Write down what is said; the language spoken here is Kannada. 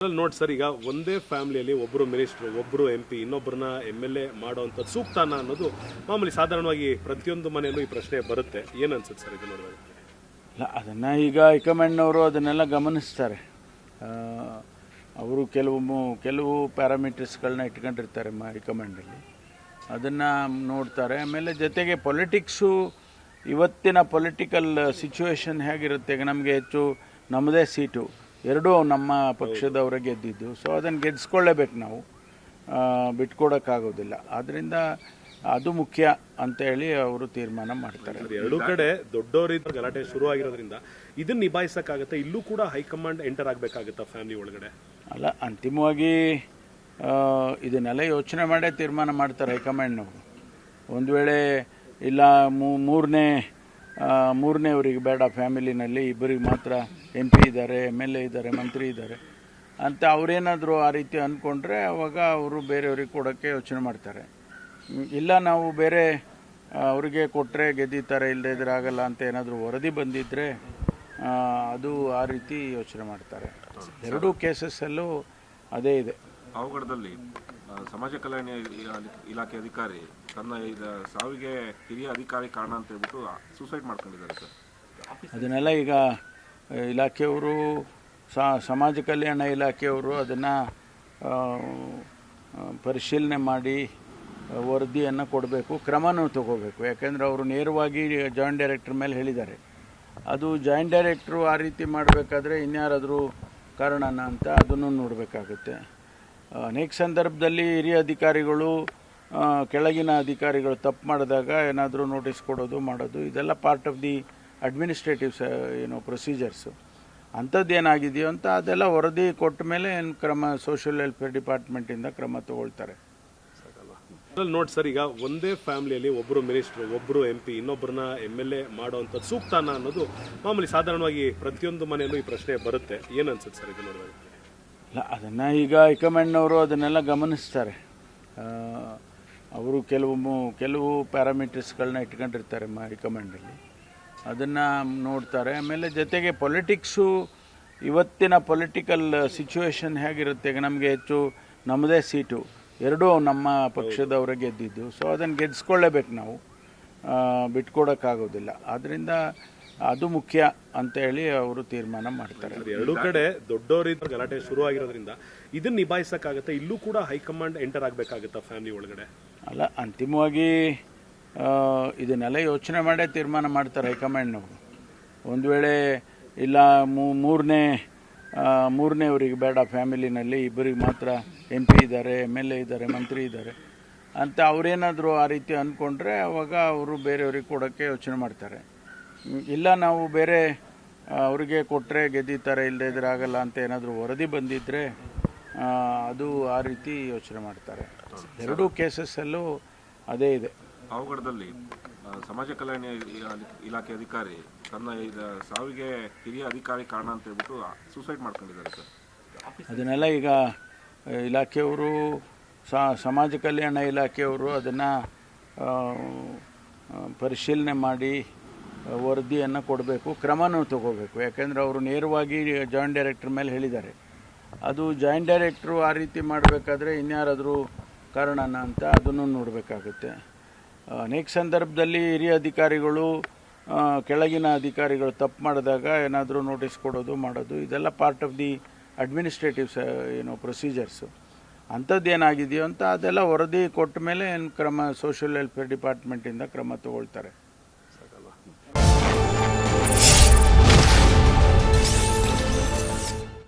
ನೋಡಿ ಸರ್, ಈಗ ಒಂದೇ ಫ್ಯಾಮಿಲಿಯಲ್ಲಿ ಒಬ್ಬರು ಮಿನಿಸ್ಟರ್, ಒಬ್ಬರು MP, ಇನ್ನೊಬ್ಬರನ್ನ MLA ಮಾಡುವಂಥದ್ದು ಸೂಕ್ತನ ಅನ್ನೋದು ಮಾಮೂಲಿ ಸಾಧಾರಣವಾಗಿ ಪ್ರತಿಯೊಂದು ಮನೆಯಲ್ಲೂ ಈ ಪ್ರಶ್ನೆ ಬರುತ್ತೆ. ಏನು ಅನ್ಸುತ್ತೆ ಸರ್ ಇದು ನೋಡಿದಾಗ? ಇಲ್ಲ, ಅದನ್ನು ಈಗ ಹೈಕಮಾಂಡ್ನವರು ಅದನ್ನೆಲ್ಲ ಗಮನಿಸ್ತಾರೆ. ಅವರು ಕೆಲವು ಪ್ಯಾರಾಮೀಟರ್ಸ್ಗಳನ್ನ ಇಟ್ಕೊಂಡಿರ್ತಾರೆ ಹೈಕಮಾಂಡಲ್ಲಿ, ಅದನ್ನು ನೋಡ್ತಾರೆ. ಆಮೇಲೆ ಜೊತೆಗೆ ಪೊಲಿಟಿಕ್ಸು, ಇವತ್ತಿನ ಪೊಲಿಟಿಕಲ್ ಸಿಚುವೇಶನ್ ಹೇಗಿರುತ್ತೆ, ಈಗ ನಮಗೆ ಹೆಚ್ಚು ನಮ್ಮದೇ ಸೀಟು, ಎರಡೂ ನಮ್ಮ ಪಕ್ಷದವರೇ ಗೆದ್ದಿದ್ದು. ಸೊ ಅದನ್ನು ಗೆದ್ಸ್ಕೊಳ್ಳೇಬೇಕು ನಾವು, ಬಿಟ್ಕೊಡೋಕ್ಕಾಗೋದಿಲ್ಲ. ಆದ್ದರಿಂದ ಅದು ಮುಖ್ಯ ಅಂತೇಳಿ ಅವರು ತೀರ್ಮಾನ ಮಾಡ್ತಾರೆ. ಎರಡೂ ಕಡೆ ದೊಡ್ಡವರಿದ್ದ ಗಲಾಟೆ ಶುರು ಆಗಿರೋದ್ರಿಂದ ಇದನ್ನ ನಿಭಾಯಿಸಕ್ಕಾಗತ್ತೆ. ಇಲ್ಲೂ ಕೂಡ ಹೈಕಮಾಂಡ್ ಎಂಟರ್ ಆಗಬೇಕಾಗುತ್ತಾ ಫ್ಯಾಮಿಲಿ ಒಳಗಡೆ? ಅಲ್ಲ, ಅಂತಿಮವಾಗಿ ಇದನ್ನೆಲ್ಲ ಯೋಚನೆ ಮಾಡೇ ತೀರ್ಮಾನ ಮಾಡ್ತಾರೆ ಹೈಕಮಾಂಡ್ನವರು. ಒಂದು ವೇಳೆ ಇಲ್ಲ ಮೂರನೇವರಿಗೆ ಬೇಡ, ಫ್ಯಾಮಿಲಿನಲ್ಲಿ ಇಬ್ಬರಿಗೆ ಮಾತ್ರ MP ಇದ್ದಾರೆ, MLA ಇದ್ದಾರೆ, ಮಂತ್ರಿ ಇದ್ದಾರೆ ಅಂತ ಅವರೇನಾದರೂ ಆ ರೀತಿ ಅಂದ್ಕೊಂಡ್ರೆ ಅವಾಗ ಅವರು ಬೇರೆಯವ್ರಿಗೆ ಕೊಡೋಕ್ಕೆ ಯೋಚನೆ ಮಾಡ್ತಾರೆ. ಇಲ್ಲ, ನಾವು ಬೇರೆ ಅವರಿಗೆ ಕೊಟ್ಟರೆ ಗೆದ್ದಿದ್ದಾರೆ, ಇಲ್ಲದೇ ಇದ್ರೆ ಆಗಲ್ಲ ಅಂತ ಏನಾದರೂ ವರದಿ ಬಂದಿದ್ದರೆ ಅದು ಆ ರೀತಿ ಯೋಚನೆ ಮಾಡ್ತಾರೆ. ಎರಡೂ ಕೇಸಸ್ಸಲ್ಲೂ ಅದೇ ಇದೆ. ಅವಘಡದಲ್ಲಿ ಸಮಾಜ ಕಲ್ಯಾಣ ಇಲಾಖೆ ಅಧಿಕಾರಿ ತನ್ನ ಸಾವಿಗೆ ಹಿರಿಯ ಅಧಿಕಾರಿ ಕಾರಣ ಅಂತ ಹೇಳ್ಬಿಟ್ಟು ಸೂಸೈಡ್ ಮಾಡ್ಕೊಂಡಿದ್ದಾರೆ ಸರ್. ಅದನ್ನೆಲ್ಲ ಈಗ ಇಲಾಖೆಯವರು, ಸಮಾಜ ಕಲ್ಯಾಣ ಇಲಾಖೆಯವರು ಅದನ್ನು ಪರಿಶೀಲನೆ ಮಾಡಿ ವರದಿಯನ್ನು ಕೊಡಬೇಕು, ಕ್ರಮನೂ ತಗೋಬೇಕು. ಯಾಕೆಂದರೆ ಅವರು ನೇರವಾಗಿ ಜಾಯಿಂಟ್ ಡೈರೆಕ್ಟರ್ ಮೇಲೆ ಹೇಳಿದ್ದಾರೆ. ಅದು ಜಾಯಿಂಟ್ ಡೈರೆಕ್ಟ್ರು ಆ ರೀತಿ ಮಾಡಬೇಕಾದ್ರೆ ಇನ್ಯಾರಾದರೂ ಕಾರಣನ ಅಂತ ಅದನ್ನು ನೋಡಬೇಕಾಗುತ್ತೆ. ಅನೇಕ ಸಂದರ್ಭದಲ್ಲಿ ಹಿರಿಯ ಅಧಿಕಾರಿಗಳು ಕೆಳಗಿನ ಅಧಿಕಾರಿಗಳು ತಪ್ಪು ಮಾಡಿದಾಗ ಏನಾದರೂ ನೋಟಿಸ್ ಕೊಡೋದು ಮಾಡೋದು, ಇದೆಲ್ಲ part of the administrative procedures. ಅಂಥದ್ದು ಏನಾಗಿದೆಯೋ ಅಂತ ಅದೆಲ್ಲ ವರದಿ ಕೊಟ್ಟ ಮೇಲೆ ಕ್ರಮ ಸೋಷಿಯಲ್ ವೆಲ್ಫೇರ್ ಡಿಪಾರ್ಟ್ಮೆಂಟಿಂದ ಕ್ರಮ ತಗೊಳ್ತಾರೆ. ನೋಡಿ ಸರ್, ಈಗ ಒಂದೇ ಫ್ಯಾಮಿಲಿಯಲ್ಲಿ ಒಬ್ಬರು ಮಿನಿಸ್ಟರ್, ಒಬ್ಬರು MP, ಇನ್ನೊಬ್ಬರನ್ನ MLA ಮಾಡುವಂಥದ್ದು ಸೂಕ್ತನ ಅನ್ನೋದು ಮಾಮೂಲಿ ಸಾಧಾರಣವಾಗಿ ಪ್ರತಿಯೊಂದು ಮನೆಯಲ್ಲೂ ಈ ಪ್ರಶ್ನೆ ಬರುತ್ತೆ. ಏನು ಅನ್ಸುತ್ತೆ ಸರ್ ಇದು ನೋಡಿದಾಗ? ಇಲ್ಲ, ಅದನ್ನು ಈಗ ಹೈಕಮಾಂಡ್ನವರು ಅದನ್ನೆಲ್ಲ ಗಮನಿಸ್ತಾರೆ. ಅವರು ಕೆಲವು ಪ್ಯಾರಾಮೀಟರ್ಸ್ಗಳನ್ನ ಇಟ್ಕೊಂಡಿರ್ತಾರೆ ಹೈಕಮಾಂಡಲ್ಲಿ, ಅದನ್ನು ನೋಡ್ತಾರೆ. ಆಮೇಲೆ ಜೊತೆಗೆ ಪೊಲಿಟಿಕ್ಸು, ಇವತ್ತಿನ ಪೊಲಿಟಿಕಲ್ ಸಿಚುವೇಶನ್ ಹೇಗಿರುತ್ತೆ, ಈಗ ನಮಗೆ ಹೆಚ್ಚು ನಮ್ಮದೇ ಸೀಟು, ಎರಡೂ ನಮ್ಮ ಪಕ್ಷದವರೇ ಗೆದ್ದಿದ್ದು. ಸೊ ಅದನ್ನು ಗೆದ್ಸ್ಕೊಳ್ಳೇಬೇಕು ನಾವು, ಬಿಟ್ಕೊಡೋಕ್ಕಾಗೋದಿಲ್ಲ. ಆದ್ದರಿಂದ ಅದು ಮುಖ್ಯ ಅಂತೇಳಿ ಅವರು ತೀರ್ಮಾನ ಮಾಡ್ತಾರೆ. ಎರಡೂ ಕಡೆ ದೊಡ್ಡವರಿದ್ದ ಗಲಾಟೆ ಶುರು ಆಗಿರೋದ್ರಿಂದ ಇದನ್ನ ನಿಭಾಯಿಸಕ್ಕಾಗತ್ತೆ. ಇಲ್ಲೂ ಕೂಡ ಹೈಕಮಾಂಡ್ ಎಂಟರ್ ಆಗಬೇಕಾಗುತ್ತಾ ಫ್ಯಾಮಿಲಿ ಒಳಗಡೆ? ಅಲ್ಲ, ಅಂತಿಮವಾಗಿ ಇದನ್ನೆಲ್ಲ ಯೋಚನೆ ಮಾಡೇ ತೀರ್ಮಾನ ಮಾಡ್ತಾರೆ ಹೈಕಮಾಂಡ್ನವರು. ಒಂದು ವೇಳೆ ಇಲ್ಲ ಮೂರನೇವರಿಗೆ ಬೇಡ, ಫ್ಯಾಮಿಲಿನಲ್ಲಿ ಇಬ್ಬರಿಗೆ ಮಾತ್ರ MP ಇದ್ದಾರೆ, MLA ಇದ್ದಾರೆ, ಮಂತ್ರಿ ಇದ್ದಾರೆ ಅಂತ ಅವರೇನಾದರೂ ಆ ರೀತಿ ಅಂದ್ಕೊಂಡ್ರೆ ಅವಾಗ ಅವರು ಬೇರೆಯವ್ರಿಗೆ ಕೊಡೋಕ್ಕೆ ಯೋಚನೆ ಮಾಡ್ತಾರೆ. ಇಲ್ಲ, ನಾವು ಬೇರೆ ಅವರಿಗೆ ಕೊಟ್ಟರೆ ಗೆದ್ದಿದ್ದಾರೆ, ಇಲ್ಲದೇ ಇದ್ರೆ ಆಗಲ್ಲ ಅಂತ ಏನಾದರೂ ವರದಿ ಬಂದಿದ್ದರೆ ಅದು ಆ ರೀತಿ ಯೋಚನೆ ಮಾಡ್ತಾರೆ. ಎರಡೂ ಕೇಸಸ್ಸಲ್ಲೂ ಅದೇ ಇದೆ. ಅವಘಡದಲ್ಲಿ ಸಮಾಜ ಕಲ್ಯಾಣ ಇಲಾಖೆ ಅಧಿಕಾರಿ ತನ್ನ ಸಾವಿಗೆ ಹಿರಿಯ ಅಧಿಕಾರಿ ಕಾರಣ ಅಂತ ಹೇಳ್ಬಿಟ್ಟು ಸೂಸೈಡ್ ಮಾಡ್ಕೊಂಡಿದ್ದಾರೆ ಸರ್. ಅದನ್ನೆಲ್ಲ ಈಗ ಇಲಾಖೆಯವರು, ಸಮಾಜ ಕಲ್ಯಾಣ ಇಲಾಖೆಯವರು ಅದನ್ನು ಪರಿಶೀಲನೆ ಮಾಡಿ ವರದಿಯನ್ನು ಕೊಡಬೇಕು, ಕ್ರಮನೂ ತಗೋಬೇಕು. ಯಾಕೆಂದರೆ ಅವರು ನೇರವಾಗಿ ಜಾಯಿಂಟ್ ಡೈರೆಕ್ಟರ್ ಮೇಲೆ ಹೇಳಿದ್ದಾರೆ. ಅದು ಜಾಯಿಂಟ್ ಡೈರೆಕ್ಟ್ರು ಆ ರೀತಿ ಮಾಡಬೇಕಾದ್ರೆ ಇನ್ಯಾರಾದರೂ ಕಾರಣನ ಅಂತ ಅದನ್ನು ನೋಡಬೇಕಾಗುತ್ತೆ. ಅನೇಕ ಸಂದರ್ಭದಲ್ಲಿ ಹಿರಿಯ ಅಧಿಕಾರಿಗಳು ಕೆಳಗಿನ ಅಧಿಕಾರಿಗಳು ತಪ್ಪು ಮಾಡಿದಾಗ ಏನಾದರೂ ನೋಟಿಸ್ ಕೊಡೋದು ಮಾಡೋದು, ಇದೆಲ್ಲ part of the administrative procedures. ಅಂಥದ್ದು ಏನಾಗಿದೆಯೋ ಅಂತ ಅದೆಲ್ಲ ವರದಿ ಕೊಟ್ಟ ಮೇಲೆ ಕ್ರಮ ಸೋಷಿಯಲ್ ವೆಲ್ಫೇರ್ ಡಿಪಾರ್ಟ್ಮೆಂಟಿಂದ ಕ್ರಮ ತಗೊಳ್ತಾರೆ.